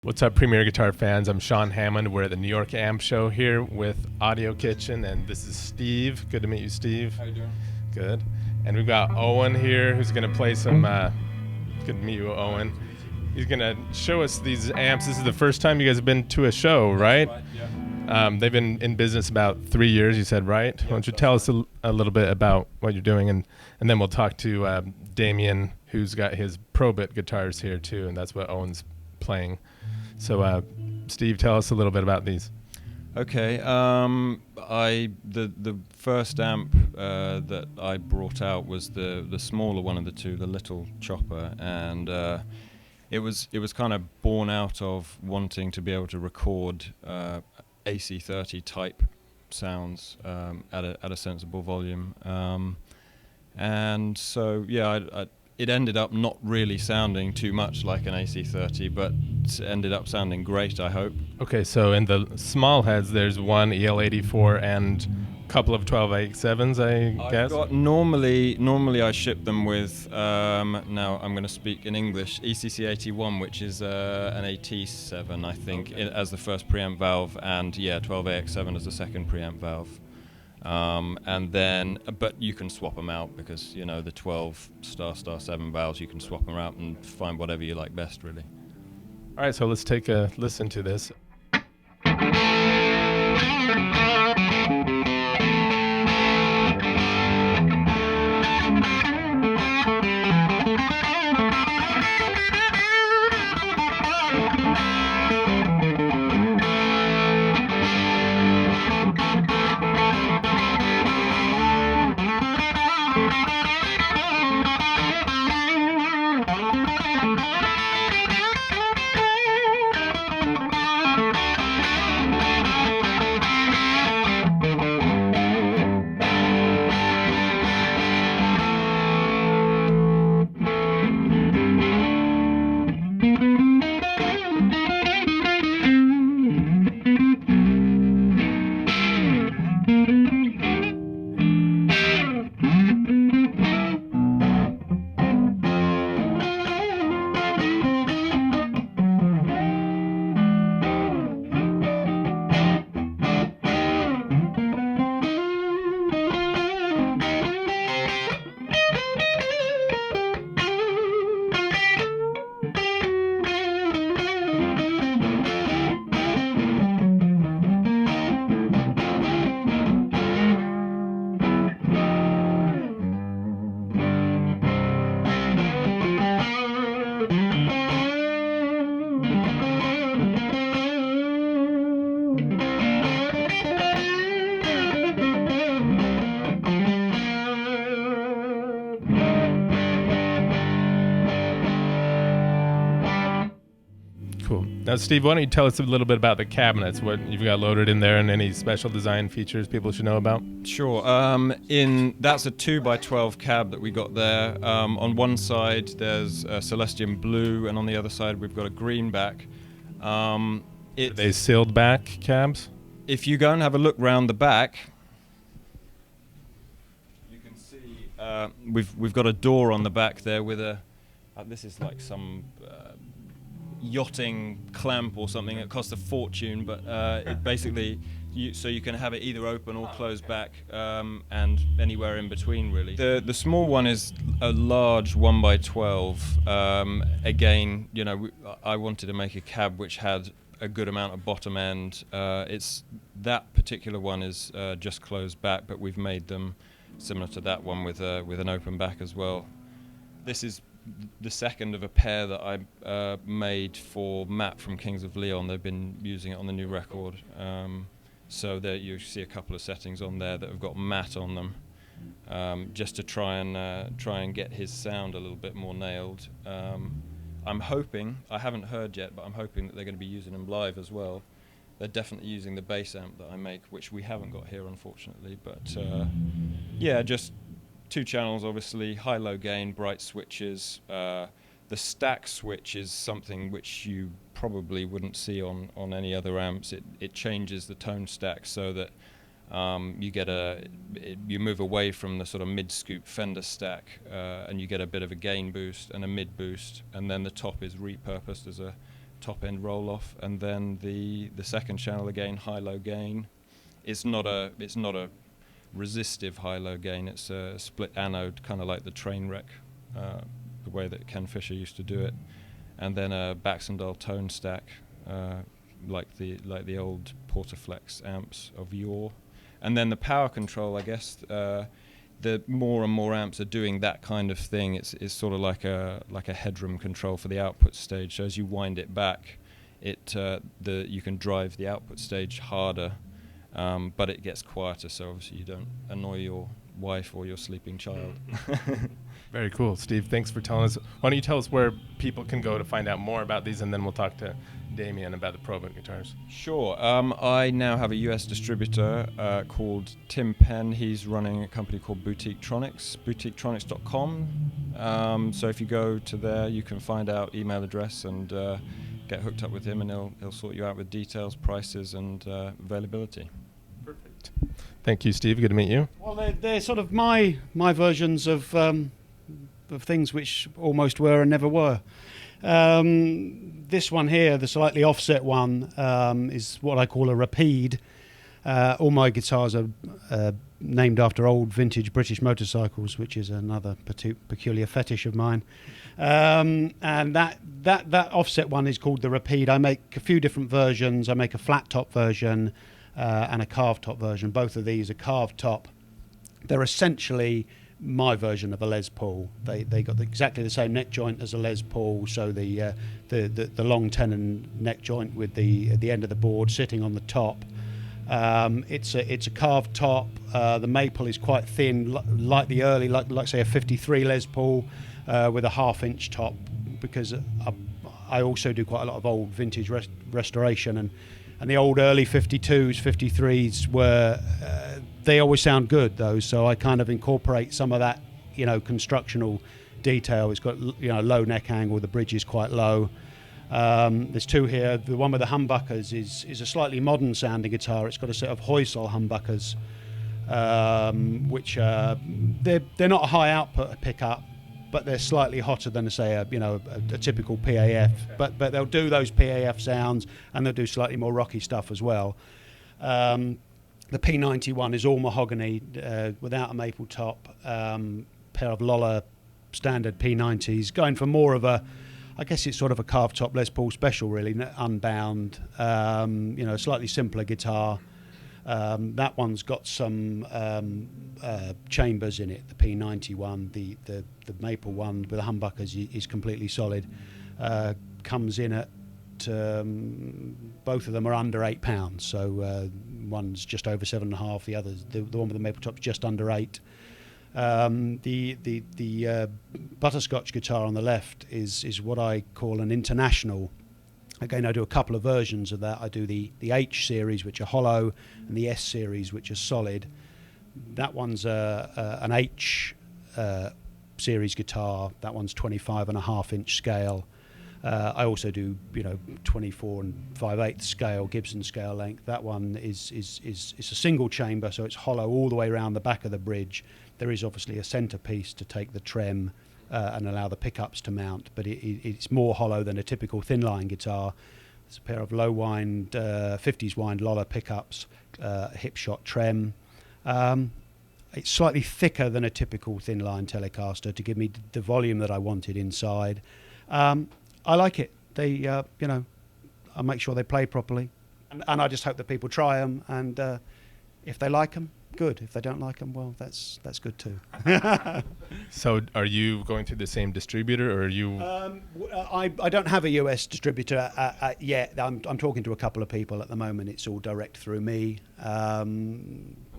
What's up, Premier Guitar fans? I'm Sean Hammond. We're at the New York Amp Show here with Audio Kitchen, and this is Steve. Good to meet you, Steve. How you doing? Good. And we've got Owen here who's going to play some... good to meet you, Owen. He's going to show us these amps. This is the first time you guys have been to a show, right? Yeah. They've been in business about 3 years, you said, right? Yeah, Why don't you tell us a little bit about what you're doing, and then we'll talk to Damien, who's got his Probett guitars here, too, and that's what Owen's playing. So, Steve, tell us a little bit about these. Okay. The first amp that I brought out was the smaller one of the two, the little chopper, and it was kind of born out of wanting to be able to record AC30 type sounds at a sensible volume, and so yeah, it ended up not really sounding too much like an AC30, but ended up sounding great, I hope. Okay, so in the small heads, there's one EL84 and a couple of 12AX7s, I guess? Normally I ship them with, now I'm going to speak in English, ECC81, which is an AT7, I think, okay, as the first preamp valve, and yeah, 12AX7 as the second preamp valve. And then, but you can swap them out because, you know, the 12***7 valves, you can swap them out and find whatever you like best, really. All right, so let's take a listen to this. Cool. Now, Steve, why don't you tell us a little bit about the cabinets, what you've got loaded in there, and any special design features people should know about? Sure. That's a 2x12 cab that we got there. On one side there's a Celestian blue, and on the other side we've got a greenback. Are they sealed back cabs? If you go and have a look round the back, you can see we've got a door on the back there with a. This is like some yachting clamp or something. It costs a fortune, but it basically so you can have it either open or closed back, and anywhere in between, really. The small one is a large 1x12. Again, you know, I wanted to make a cab which had a good amount of bottom end. That particular one is just closed back, but we've made them similar to that one with an open back as well. This is the second of a pair that I made for Matt from Kings of Leon. They've been using it on the new record. So there you see a couple of settings on there that have got Matt on them, just to try and get his sound a little bit more nailed. I'm hoping, I haven't heard yet, but I'm hoping that they're going to be using them live as well. They're definitely using the bass amp that I make, which we haven't got here, unfortunately. But yeah, just 2 channels, obviously, high-low gain, bright switches. The stack switch is something which you probably wouldn't see on any other amps. It changes the tone stack so that you move away from the sort of mid-scoop Fender stack, and you get a bit of a gain boost and a mid boost, and then the top is repurposed as a top end roll off, and then the second channel again high-low gain. It's not a resistive high-low gain. It's a split anode, kind of like the train wreck, the way that Ken Fisher used to do it, and then a Baxendale tone stack, like the old Portaflex amps of yore, and then the power control. I guess the more and more amps are doing that kind of thing. It's sort of like a headroom control for the output stage. So as you wind it back, you can drive the output stage harder, but it gets quieter. So obviously you don't annoy your wife or your sleeping child. Very cool, Steve. Thanks for telling us. Why don't you tell us where people can go to find out more about these, and then we'll talk to Damien about the Probett guitars. Sure. I now have a US distributor called Tim Penn. He's running a company called Boutiquetronics, boutiquetronics.com. So if you go to there, you can find out email address and get hooked up with him, and he'll sort you out with details, prices, and availability. Perfect. Thank you, Steve. Good to meet you. Well, they're sort of my versions of things which almost were and never were. This one here, the slightly offset one, is what I call a Rapide. All my guitars are named after old vintage British motorcycles, which is another peculiar fetish of mine. And that offset one is called the Rapide. I make a few different versions. I make a flat top version and a carved top version. Both of these are carved top. They're essentially my version of a Les Paul. They got exactly the same neck joint as a Les Paul, so the long tenon neck joint with the at the end of the board sitting on the top. It's a carved top. The maple is quite thin, like the early, like say a 53 Les Paul, with a half-inch top, because I also do quite a lot of old vintage restoration, and the old early 52s, 53s were they always sound good, though, so I kind of incorporate some of that, constructional detail. It's got, low neck angle, the bridge is quite low. There's two here. The one with the humbuckers is a slightly modern sounding guitar. It's got a set of Heusel humbuckers, which they're not a high output pickup, but they're slightly hotter than, say, a typical PAF. But they'll do those PAF sounds, and they'll do slightly more rocky stuff as well. The P91 is all mahogany without a maple top. Pair of Lola standard P90s, going for more of a, I guess it's sort of a carved top Les Paul special, really, unbound. Slightly simpler guitar. That one's got some chambers in it. The P91, the maple one with the humbuckers is completely solid. Comes in at both of them are under £8, so one's just over 7.5. The other's the one with the maple top's just under 8. The butterscotch guitar on the left is what I call an international. Again, I do a couple of versions of that. I do the H series, which are hollow, and the S series, which are solid. That one's an H series guitar. That one's 25.5-inch scale. I also do 24 and 5/8 scale, Gibson scale length. That one is a single chamber, so it's hollow all the way around the back of the bridge. There is obviously a centerpiece to take the trem and allow the pickups to mount, but it's more hollow than a typical thin line guitar. There's a pair of low wind 50s wind Lola pickups, hip shot trem. It's slightly thicker than a typical thin line Telecaster to give me the volume that I wanted inside. I like it. They, I make sure they play properly, and I just hope that people try them, and if they like them, good. If they don't like them, well, that's good too. So, are you going through the same distributor, or are you? I don't have a US distributor yet. I'm talking to a couple of people at the moment. It's all direct through me.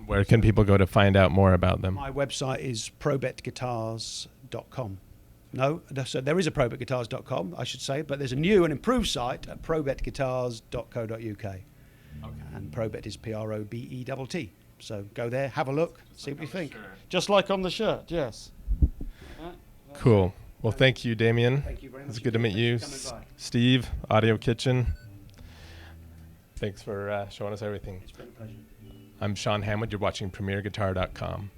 Where can people go to find out more about them? My website is probettguitars.com. No, so there is a probettguitars.com, I should say, but there's a new and improved site at probettguitars.co.uk. Okay. And Probett is Probett. So go there, have a look, see what you think. Just like on the shirt, yes. Cool. Well, thank you, Damien. Thank you very much. It's good to meet you. Steve, Audio Kitchen. Thanks for showing us everything. It's been a pleasure. I'm Sean Hamwood. You're watching PremierGuitar.com.